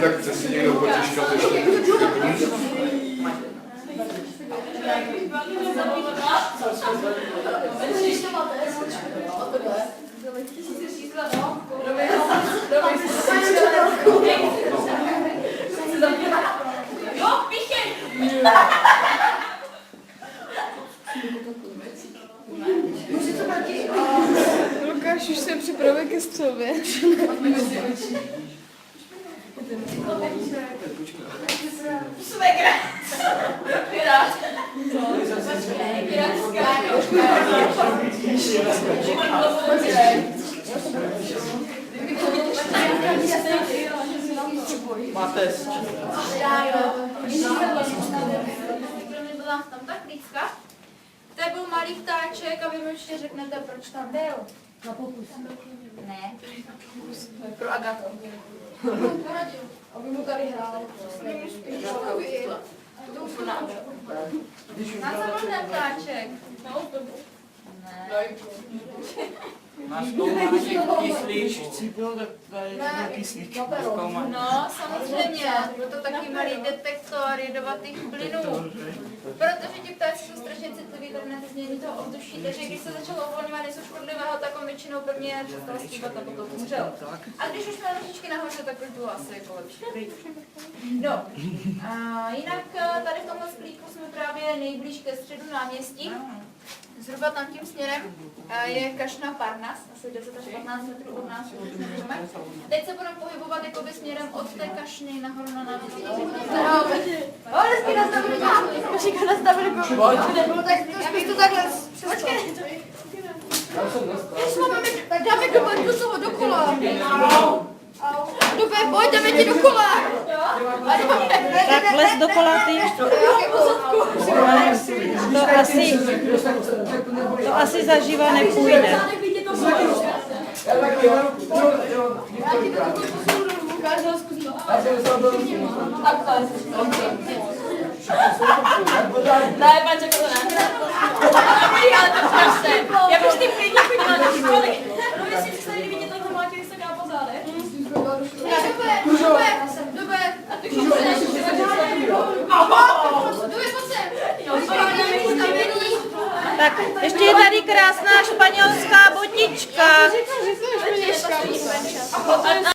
tak chce si někdo potiškat ještě. Jo, píchej! Lukáš už se připravuje ke střelbě. Svegra! Pirát! Máte Byla tam tak blízka. To byl malý ptáček a vy mi určitě řeknete, proč tam byl. Na pokus. Ne. Pro Agatu. Aby mu tady hrál. Na co byl ten ptáček? Ne. na zkoumání kyslík, chcípil, tak kyslík. No, samozřejmě. Byl to taky malý detektor jedovatých plynů. Protože ti ptáci jsou strašně citliví tady na ty změny toho ovzduší, takže když se začalo uvolňovat něco škodlivého, tak on většinou prvně přestal stříbat a potom umřel. A když už měl nožičky nahoře, tak už bylo asi jako lepší. No, a jinak tady v tomhle sklíku jsme právě nejblíž ke středu náměstí. Zhruba tam tím směrem je Kašna Parnas, asi 10 až 15 metrů od nás. Teď se budeme pohybovat jakoby směrem od té Kašny nahoru na náměstí. Hezky nastavili nějakou, počíka nastavili no tak zkus to takhle. Počkej. Tak dáme do toho dokola. Dobře, pojď, jdeme ti dokola. Tak vlez dokola ty. To asi zaživa nepůjde. Ne, Panček, to ne. Dobrý, ale to prostě. Já bych ty klidně chodila do školy. No vy si představili vidět, jak to máte vysoká po zádech. Dobře. A ty školy Tak ještě je tady krásná španělská botička. ne.